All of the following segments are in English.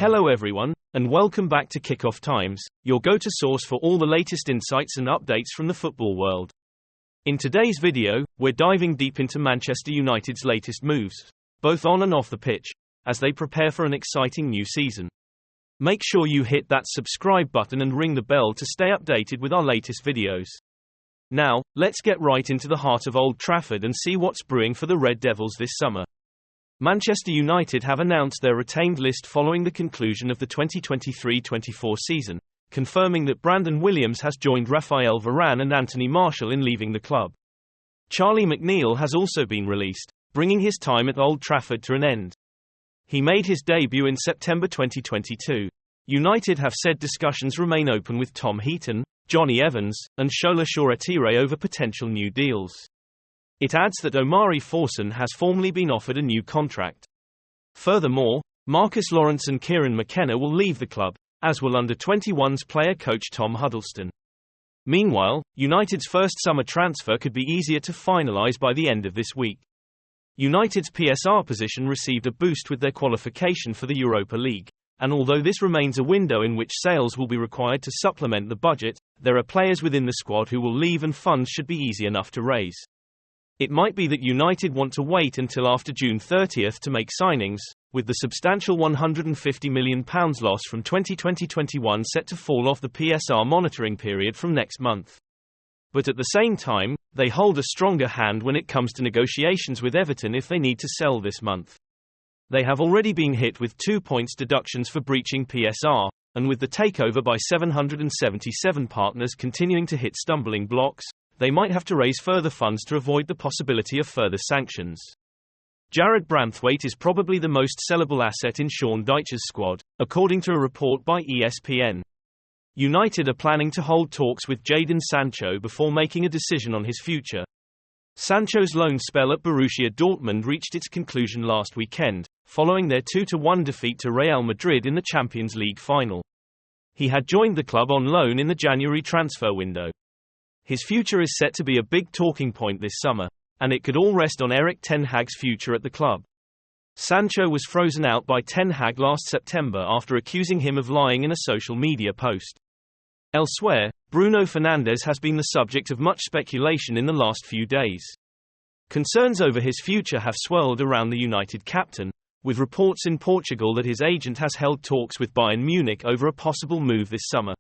Hello everyone, and welcome back to Kickoff Times, your go-to source for all the latest insights and updates from the football world. In today's video, we're diving deep into Manchester United's latest moves, both on and off the pitch, as they prepare for an exciting new season. Make sure you hit that subscribe button and ring the bell to stay updated with our latest videos. Now, let's get right into the heart of Old Trafford and see what's brewing for the Red Devils this summer. Manchester United have announced their retained list following the conclusion of the 2023-24 season, confirming that Brandon Williams has joined Raphael Varane and Anthony Martial in leaving the club. Charlie McNeil has also been released, bringing his time at Old Trafford to an end. He made his debut in September 2022. United have said discussions remain open with Tom Heaton, Johnny Evans, and Shola Shoretire over potential new deals. It adds that Omari Forson has formally been offered a new contract. Furthermore, Marcus Lawrence and Kieran McKenna will leave the club, as will under-21s player coach Tom Huddleston. Meanwhile, United's first summer transfer could be easier to finalise by the end of this week. United's PSR position received a boost with their qualification for the Europa League, and although this remains a window in which sales will be required to supplement the budget, there are players within the squad who will leave and funds should be easy enough to raise. It might be that United want to wait until after June 30 to make signings, with the substantial £150 million loss from 2020-21 set to fall off the PSR monitoring period from next month. But at the same time, they hold a stronger hand when it comes to negotiations with Everton if they need to sell this month. They have already been hit with 2 points deductions for breaching PSR, and with the takeover by 777 partners continuing to hit stumbling blocks, they might have to raise further funds to avoid the possibility of further sanctions. Jared Branthwaite is probably the most sellable asset in Sean Dyche's squad, according to a report by ESPN. United are planning to hold talks with Jadon Sancho before making a decision on his future. Sancho's loan spell at Borussia Dortmund reached its conclusion last weekend, following their 2-1 defeat to Real Madrid in the Champions League final. He had joined the club on loan in the January transfer window. His future is set to be a big talking point this summer, and it could all rest on Erik ten Hag's future at the club. Sancho was frozen out by ten Hag last September after accusing him of lying in a social media post. Elsewhere, Bruno Fernandes has been the subject of much speculation in the last few days. Concerns over his future have swirled around the United captain, with reports in Portugal that his agent has held talks with Bayern Munich over a possible move this summer.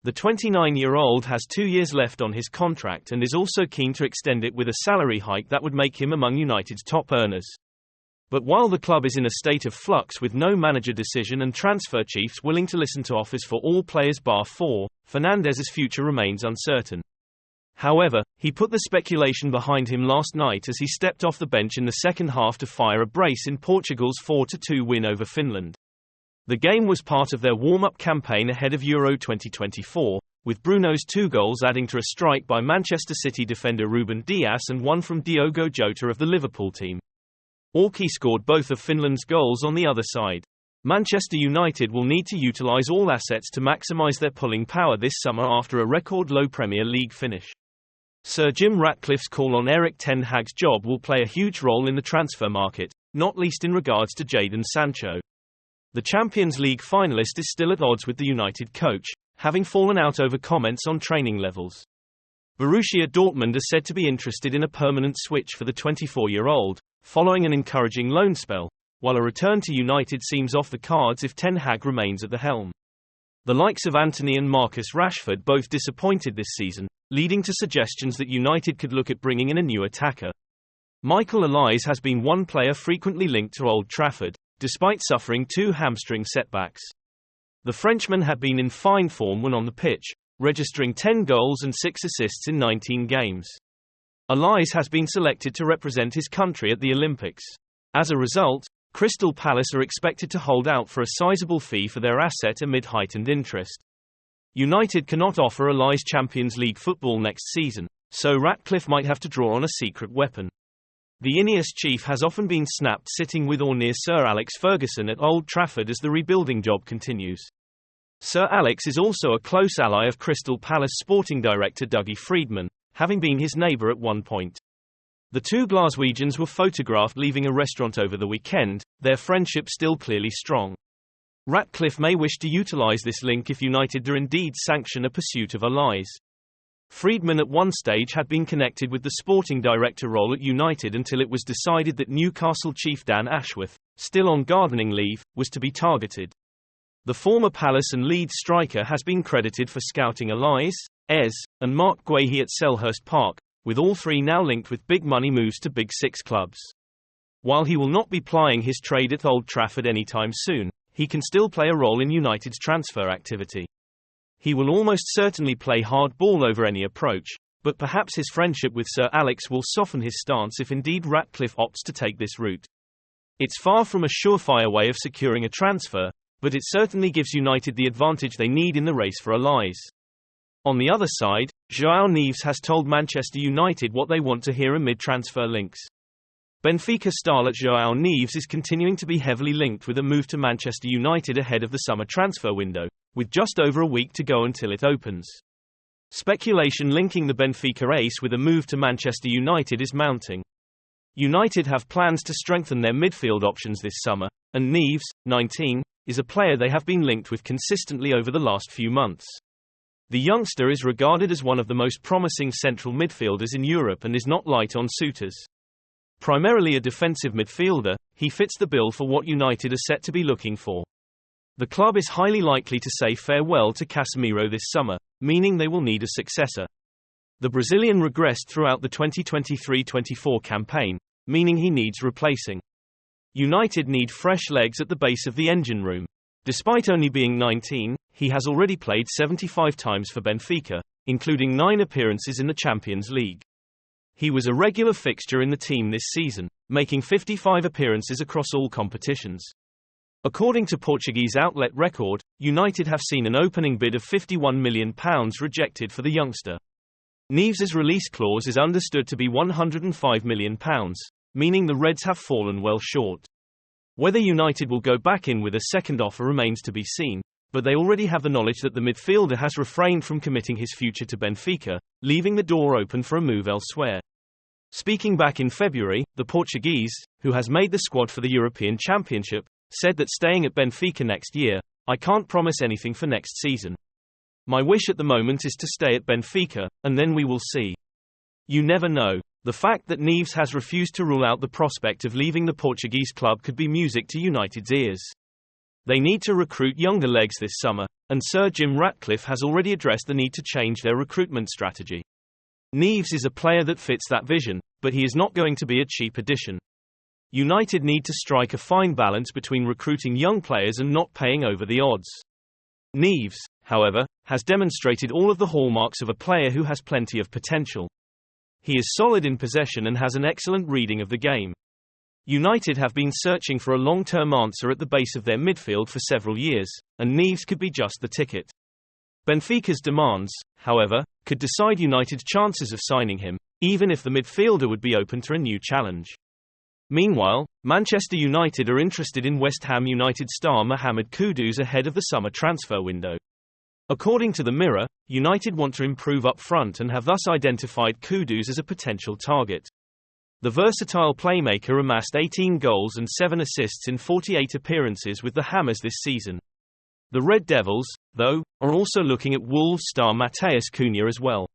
The 29-year-old has 2 years left on his contract and is also keen to extend it with a salary hike that would make him among United's top earners. But while the club is in a state of flux with no manager decision and transfer chiefs willing to listen to offers for all players bar 4, Fernandes's future remains uncertain. However, he put the speculation behind him last night as he stepped off the bench in the second half to fire a brace in Portugal's 4-2 win over Finland. The game was part of their warm-up campaign ahead of Euro 2024, with Bruno's 2 goals adding to a strike by Manchester City defender Ruben Dias and one from Diogo Jota of the Liverpool team. Orki scored both of Finland's goals on the other side. Manchester United will need to utilise all assets to maximise their pulling power this summer after a record-low Premier League finish. Sir Jim Ratcliffe's call on Erik ten Hag's job will play a huge role in the transfer market, not least in regards to Jadon Sancho. The Champions League finalist is still at odds with the United coach, having fallen out over comments on training levels. Borussia Dortmund are said to be interested in a permanent switch for the 24-year-old, following an encouraging loan spell, while a return to United seems off the cards if ten Hag remains at the helm. The likes of Antony and Marcus Rashford both disappointed this season, leading to suggestions that United could look at bringing in a new attacker. Michael Olise has been one player frequently linked to Old Trafford, despite suffering 2 hamstring setbacks. The Frenchman had been in fine form when on the pitch, registering 10 goals and 6 assists in 19 games. Olise has been selected to represent his country at the Olympics. As a result, Crystal Palace are expected to hold out for a sizable fee for their asset amid heightened interest. United cannot offer Olise Champions League football next season, so Ratcliffe might have to draw on a secret weapon. The Ineos chief has often been snapped sitting with or near Sir Alex Ferguson at Old Trafford as the rebuilding job continues. Sir Alex is also a close ally of Crystal Palace sporting director Dougie Freedman, having been his neighbour at one point. The 2 Glaswegians were photographed leaving a restaurant over the weekend, their friendship still clearly strong. Ratcliffe may wish to utilise this link if United do indeed sanction a pursuit of Allies. Friedman at one stage had been connected with the sporting director role at United until it was decided that Newcastle chief Dan Ashworth, still on gardening leave, was to be targeted. The former Palace and Leeds striker has been credited for scouting Allies, Ez, and Mark Guehi at Selhurst Park, with all three now linked with big money moves to Big Six clubs. While he will not be plying his trade at Old Trafford anytime soon, he can still play a role in United's transfer activity. He will almost certainly play hard ball over any approach, but perhaps his friendship with Sir Alex will soften his stance if indeed Ratcliffe opts to take this route. It's far from a surefire way of securing a transfer, but it certainly gives United the advantage they need in the race for Allies. On the other side, João Neves has told Manchester United what they want to hear amid transfer links. Benfica starlet João Neves is continuing to be heavily linked with a move to Manchester United ahead of the summer transfer window, with just over a week to go until it opens. Speculation linking the Benfica ace with a move to Manchester United is mounting. United have plans to strengthen their midfield options this summer, and Neves, 19, is a player they have been linked with consistently over the last few months. The youngster is regarded as one of the most promising central midfielders in Europe and is not light on suitors. Primarily a defensive midfielder, he fits the bill for what United are set to be looking for. The club is highly likely to say farewell to Casemiro this summer, meaning they will need a successor. The Brazilian regressed throughout the 2023-24 campaign, meaning he needs replacing. United need fresh legs at the base of the engine room. Despite only being 19, he has already played 75 times for Benfica, including 9 appearances in the Champions League. He was a regular fixture in the team this season, making 55 appearances across all competitions. According to Portuguese outlet Record, United have seen an opening bid of £51 million rejected for the youngster. Neves' release clause is understood to be £105 million, meaning the Reds have fallen well short. Whether United will go back in with a second offer remains to be seen, but they already have the knowledge that the midfielder has refrained from committing his future to Benfica, leaving the door open for a move elsewhere. Speaking back in February, the Portuguese, who has made the squad for the European Championship, said that staying at Benfica next year, "I can't promise anything for next season. My wish at the moment is to stay at Benfica, and then we will see." You never know. The fact that Neves has refused to rule out the prospect of leaving the Portuguese club could be music to United's ears. They need to recruit younger legs this summer, and Sir Jim Ratcliffe has already addressed the need to change their recruitment strategy. Neves is a player that fits that vision, but he is not going to be a cheap addition. United need to strike a fine balance between recruiting young players and not paying over the odds. Neves, however, has demonstrated all of the hallmarks of a player who has plenty of potential. He is solid in possession and has an excellent reading of the game. United have been searching for a long-term answer at the base of their midfield for several years, and Neves could be just the ticket. Benfica's demands, however, could decide United's chances of signing him, even if the midfielder would be open to a new challenge. Meanwhile, Manchester United are interested in West Ham United star Mohamed Kudus ahead of the summer transfer window. According to the Mirror, United want to improve up front and have thus identified Kudus as a potential target. The versatile playmaker amassed 18 goals and 7 assists in 48 appearances with the Hammers this season. The Red Devils, though, are also looking at Wolves star Matheus Cunha as well.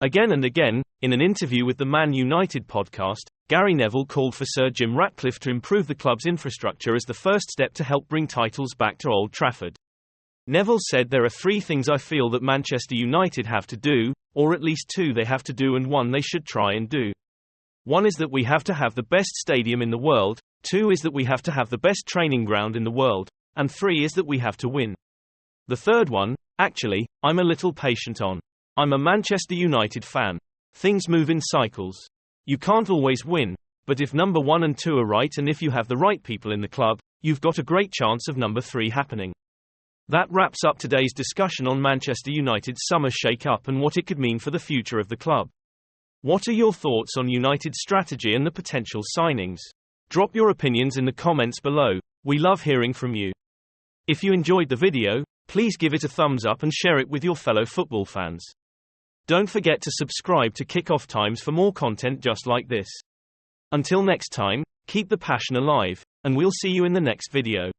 Again and again, in an interview with the Man United podcast, Gary Neville called for Sir Jim Ratcliffe to improve the club's infrastructure as the first step to help bring titles back to Old Trafford. Neville said, "There are 3 things I feel that Manchester United have to do, or at least 2 they have to do and 1 they should try and do. 1 is that we have to have the best stadium in the world, 2 is that we have to have the best training ground in the world, and 3 is that we have to win. The third one, actually, I'm a little patient on. I'm a Manchester United fan. Things move in cycles. You can't always win, but if number 1 and 2 are right and if you have the right people in the club, you've got a great chance of number 3 happening." That wraps up today's discussion on Manchester United's summer shake-up and what it could mean for the future of the club. What are your thoughts on United's strategy and the potential signings? Drop your opinions in the comments below. We love hearing from you. If you enjoyed the video, please give it a thumbs up and share it with your fellow football fans. Don't forget to subscribe to Kickoff Times for more content just like this. Until next time, keep the passion alive, and we'll see you in the next video.